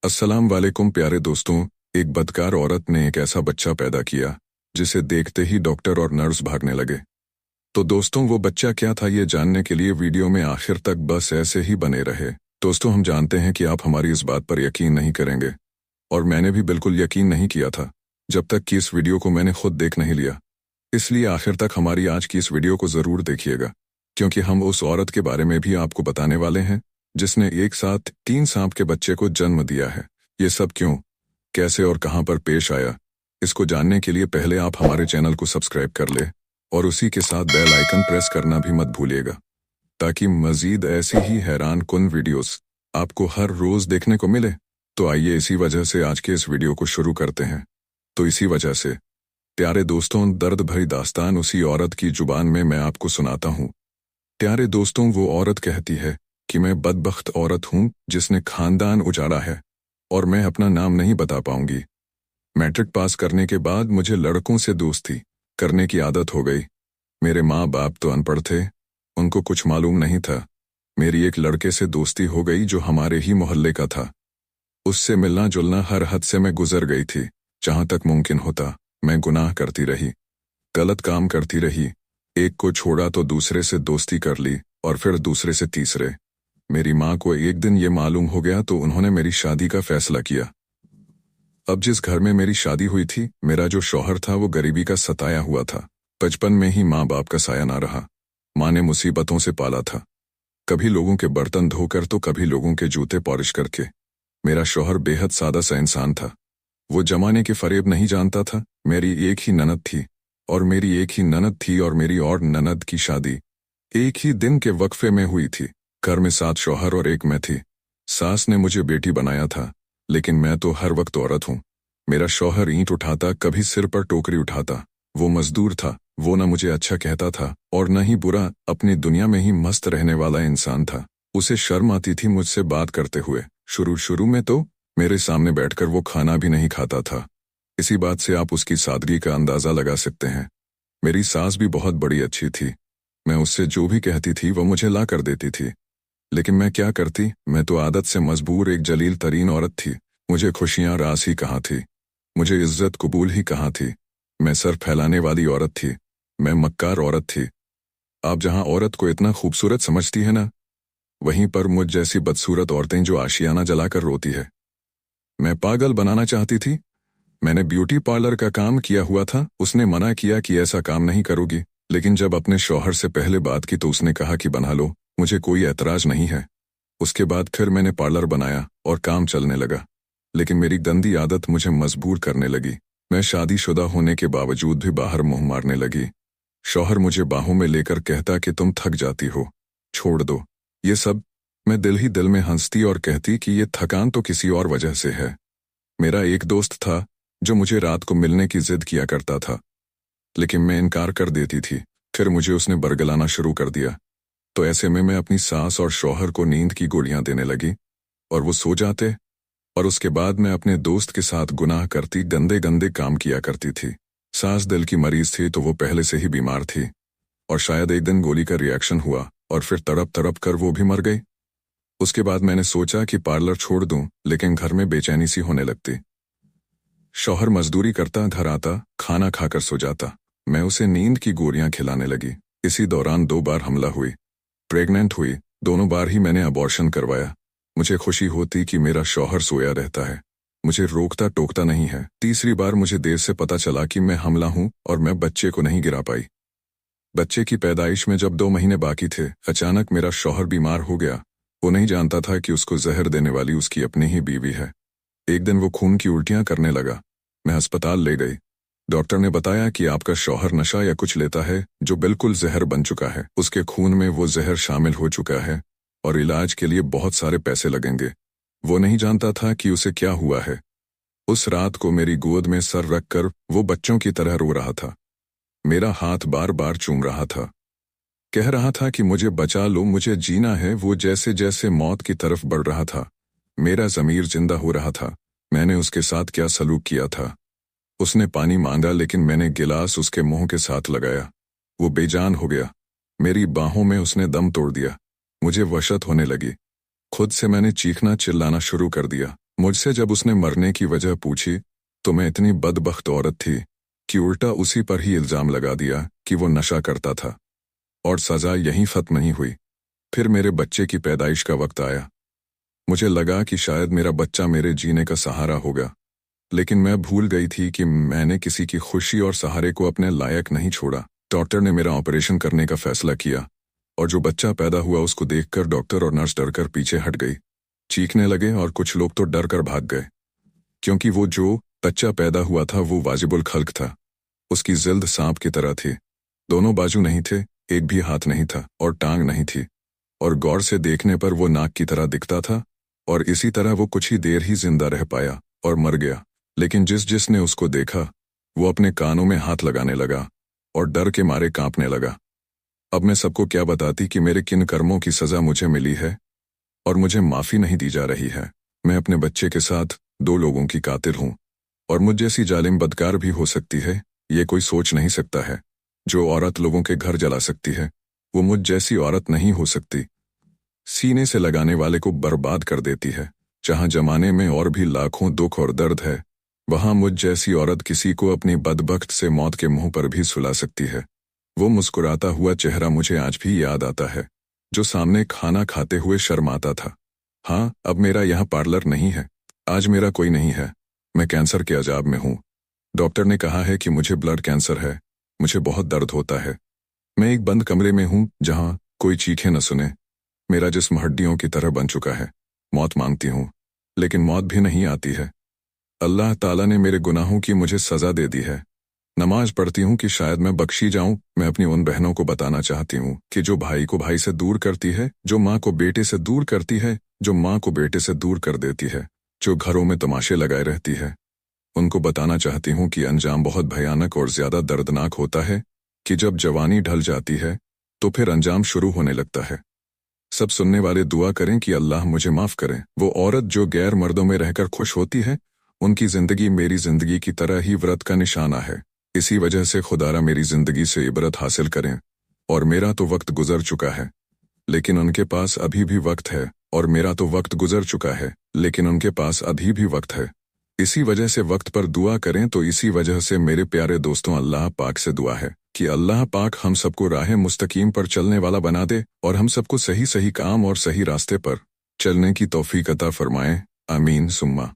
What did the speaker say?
अस्सलाम वालेकुम प्यारे दोस्तों। एक बदकार औरत ने एक ऐसा बच्चा पैदा किया जिसे देखते ही डॉक्टर और नर्स भागने लगे। तो दोस्तों, वो बच्चा क्या था, ये जानने के लिए वीडियो में आखिर तक बस ऐसे ही बने रहे। दोस्तों, हम जानते हैं कि आप हमारी इस बात पर यकीन नहीं करेंगे, और मैंने भी बिल्कुल यकीन नहीं किया था जब तक कि इस वीडियो को मैंने खुद देख नहीं लिया। इसलिए आखिर तक हमारी आज की इस वीडियो को ज़रूर देखिएगा, क्योंकि हम उस औरत के बारे में भी आपको बताने वाले हैं जिसने एक साथ 3 सांप के बच्चे को जन्म दिया है। ये सब क्यों, कैसे और कहां पर पेश आया, इसको जानने के लिए पहले आप हमारे चैनल को सब्सक्राइब कर ले और उसी के साथ बेल आइकन प्रेस करना भी मत भूलिएगा, ताकि मजीद ऐसी ही हैरान कुन वीडियोस आपको हर रोज देखने को मिले। तो आइए इसी वजह से आज के इस वीडियो को शुरू करते हैं। तो इसी वजह से प्यारे दोस्तों, दर्द भरी दास्तान उसी औरत की जुबान में मैं आपको सुनाता हूँ। प्यारे दोस्तों, वो औरत कहती है कि मैं बदबख्त औरत हूँ जिसने खानदान उजाड़ा है, और मैं अपना नाम नहीं बता पाऊंगी। मैट्रिक पास करने के बाद मुझे लड़कों से दोस्ती करने की आदत हो गई। मेरे माँ बाप तो अनपढ़ थे, उनको कुछ मालूम नहीं था। मेरी एक लड़के से दोस्ती हो गई जो हमारे ही मोहल्ले का था। उससे मिलना जुलना हर हद से मैं गुजर गई थी। जहां तक मुमकिन होता मैं गुनाह करती रही, गलत काम करती रही। एक को छोड़ा तो दूसरे से दोस्ती कर ली, और फिर दूसरे से तीसरे। मेरी माँ को एक दिन ये मालूम हो गया तो उन्होंने मेरी शादी का फैसला किया। अब जिस घर में मेरी शादी हुई थी, मेरा जो शौहर था वो गरीबी का सताया हुआ था। बचपन में ही माँ बाप का साया ना रहा। माँ ने मुसीबतों से पाला था, कभी लोगों के बर्तन धोकर तो कभी लोगों के जूते पॉलिश करके। मेरा शौहर बेहद सादा सा इंसान था। वो जमाने के फरेब नहीं जानता था। मेरी एक ही ननद थी, और मेरी और ननद की शादी एक ही दिन के वक्फे में हुई थी। घर में 7 शौहर और एक मैं थी। सास ने मुझे बेटी बनाया था, लेकिन मैं तो हर वक्त औरत हूँ। मेरा शौहर ईंट उठाता, कभी सिर पर टोकरी उठाता। वो मजदूर था। वो न मुझे अच्छा कहता था और न ही बुरा। अपनी दुनिया में ही मस्त रहने वाला इंसान था। उसे शर्म आती थी मुझसे बात करते हुए। शुरू में तो मेरे सामने बैठकर वो खाना भी नहीं खाता था। इसी बात से आप उसकी सादगी का अंदाजा लगा सकते हैं। मेरी सास भी बहुत बड़ी अच्छी थी। मैं उससे जो भी कहती थी वो मुझे ला कर देती थी। लेकिन मैं क्या करती, मैं तो आदत से मजबूर एक जलील तरीन औरत थी। मुझे खुशियां रास ही कहाँ थी, मुझे इज्जत कबूल ही कहाँ थी। मैं सर फैलाने वाली औरत थी, मैं मक्कार औरत थी। आप जहां औरत को इतना खूबसूरत समझती है ना, वहीं पर मुझ जैसी बदसूरत औरतें जो आशियाना जलाकर रोती है। मैं पागल बनाना चाहती थी। मैंने ब्यूटी पार्लर का काम किया हुआ था। उसने मना किया कि ऐसा काम नहीं करोगी, लेकिन जब अपने शौहर से पहले बात की तो उसने कहा कि बना लो, मुझे कोई ऐतराज नहीं है। उसके बाद फिर मैंने पार्लर बनाया और काम चलने लगा। लेकिन मेरी गंदी आदत मुझे मजबूर करने लगी। मैं शादीशुदा होने के बावजूद भी बाहर मुंह मारने लगी। शौहर मुझे बाहों में लेकर कहता कि तुम थक जाती हो, छोड़ दो ये सब। मैं दिल ही दिल में हंसती और कहती कि ये थकान तो किसी और वजह से है। मेरा एक दोस्त था जो मुझे रात को मिलने की जिद किया करता था, लेकिन मैं इनकार कर देती थी। फिर मुझे उसने बरगलाना शुरू कर दिया। तो ऐसे में मैं अपनी सास और शौहर को नींद की गोलियां देने लगी, और वो सो जाते। और उसके बाद मैं अपने दोस्त के साथ गुनाह करती, गंदे गंदे काम किया करती थी। सास दिल की मरीज थी तो वो पहले से ही बीमार थी, और शायद एक दिन गोली का रिएक्शन हुआ और फिर तड़प तड़प कर वो भी मर गई। उसके बाद मैंने सोचा कि पार्लर छोड़ दूं, लेकिन घर में बेचैनी सी होने लगती। शौहर मजदूरी करता, घर आता, खाना खाकर सो जाता। मैं उसे नींद की गोलियां खिलाने लगी। इसी दौरान 2 बार हमला हुई, प्रेग्नेंट हुई। दोनों बार ही मैंने अबॉर्शन करवाया। मुझे खुशी होती कि मेरा शौहर सोया रहता है, मुझे रोकता टोकता नहीं है। तीसरी बार मुझे देर से पता चला कि मैं हमला हूं और मैं बच्चे को नहीं गिरा पाई। बच्चे की पैदाइश में जब 2 महीने बाकी थे, अचानक मेरा शौहर बीमार हो गया। वो नहीं जानता था कि उसको जहर देने वाली उसकी अपनी ही बीवी है। एक दिन वो खून की उल्टियां करने लगा। मैं अस्पताल ले गई। डॉक्टर ने बताया कि आपका शौहर नशा या कुछ लेता है जो बिल्कुल जहर बन चुका है। उसके खून में वो जहर शामिल हो चुका है और इलाज के लिए बहुत सारे पैसे लगेंगे। वो नहीं जानता था कि उसे क्या हुआ है। उस रात को मेरी गोद में सर रखकर वो बच्चों की तरह रो रहा था। मेरा हाथ बार बार चूम रहा था, कह रहा था कि मुझे बचा लो, मुझे जीना है। वो जैसे जैसे मौत की तरफ बढ़ रहा था, मेरा ज़मीर जिंदा हो रहा था। मैंने उसके साथ क्या सलूक किया था। उसने पानी मांगा, लेकिन मैंने गिलास उसके मुंह के साथ लगाया। वो बेजान हो गया। मेरी बाहों में उसने दम तोड़ दिया। मुझे वहशत होने लगी। खुद से मैंने चीखना चिल्लाना शुरू कर दिया। मुझसे जब उसने मरने की वजह पूछी तो मैं इतनी बदबख्त औरत थी कि उल्टा उसी पर ही इल्ज़ाम लगा दिया कि वो नशा करता था, और सज़ा यहीं ख़त्म नहीं हुई। फिर मेरे बच्चे की पैदाइश का वक्त आया। मुझे लगा कि शायद मेरा बच्चा मेरे जीने का सहारा होगा, लेकिन मैं भूल गई थी कि मैंने किसी की खुशी और सहारे को अपने लायक नहीं छोड़ा। डॉक्टर ने मेरा ऑपरेशन करने का फैसला किया, और जो बच्चा पैदा हुआ उसको देखकर डॉक्टर और नर्स डरकर पीछे हट गई, चीखने लगे और कुछ लोग तो डर कर भाग गए, क्योंकि वो जो बच्चा पैदा हुआ था वो वाजिबुल खल्क था। उसकी जिल्द सांप की तरह थी, दोनों बाजू नहीं थे, एक भी हाथ नहीं था और टांग नहीं थी, और गौर से देखने पर वो नाक की तरह दिखता था, और इसी तरह वो कुछ ही देर ही जिंदा रह पाया और मर गया। लेकिन जिसने उसको देखा वो अपने कानों में हाथ लगाने लगा और डर के मारे कांपने लगा। अब मैं सबको क्या बताती कि मेरे किन कर्मों की सज़ा मुझे मिली है और मुझे माफ़ी नहीं दी जा रही है। मैं अपने बच्चे के साथ 2 लोगों की कातिल हूँ, और मुझ जैसी जालिम बदकार भी हो सकती है, ये कोई सोच नहीं सकता है। जो औरत लोगों के घर जला सकती है वो मुझ जैसी औरत नहीं हो सकती। सीने से लगाने वाले को बर्बाद कर देती है। जहाँ जमाने में और भी लाखों दुख और दर्द है, वहाँ मुझ जैसी औरत किसी को अपनी बदबख्त से मौत के मुंह पर भी सुला सकती है। वो मुस्कुराता हुआ चेहरा मुझे आज भी याद आता है, जो सामने खाना खाते हुए शर्माता था। हाँ, अब मेरा यहाँ पार्लर नहीं है, आज मेरा कोई नहीं है, मैं कैंसर के अजाब में हूँ। डॉक्टर ने कहा है कि मुझे ब्लड कैंसर है। मुझे बहुत दर्द होता है। मैं एक बंद कमरे में हूँ जहाँ कोई चीखे न सुने। मेरा जिस्म हड्डियों की तरह बन चुका है। मौत मांगती हूँ, लेकिन मौत भी नहीं आती है। अल्लाह ताला ने मेरे गुनाहों की मुझे सज़ा दे दी है। नमाज पढ़ती हूँ कि शायद मैं बख्शी जाऊँ। मैं अपनी उन बहनों को बताना चाहती हूँ कि जो भाई को भाई से दूर करती है, जो माँ को बेटे से दूर करती है, जो माँ को बेटे से दूर कर देती है, जो घरों में तमाशे लगाए रहती है, उनको बताना चाहती हूँ कि अंजाम बहुत भयानक और ज़्यादा दर्दनाक होता है, कि जब जवानी ढल जाती है तो फिर अंजाम शुरू होने लगता है। सब सुनने वाले दुआ करें कि अल्लाह मुझे माफ़ करें। वो औरत जो गैर मर्दों में रहकर खुश होती है, उनकी ज़िंदगी मेरी ज़िंदगी की तरह ही व्रत का निशाना है। इसी वजह से खुदारा मेरी ज़िंदगी से इबरत हासिल करें। और मेरा तो वक्त गुजर चुका है, लेकिन उनके पास अभी भी वक्त है, और मेरा तो वक्त गुजर चुका है, लेकिन उनके पास अभी भी वक्त है। इसी वजह से वक्त पर दुआ करें। तो इसी वजह से मेरे प्यारे दोस्तों, अल्लाह पाक से दुआ है कि अल्लाह पाक हम सबको राह मुस्तकीम पर चलने वाला बना दे, और हम सबको सही सही काम और सही रास्ते पर चलने की तौफीक अता फरमाए। आमीन सुम्मा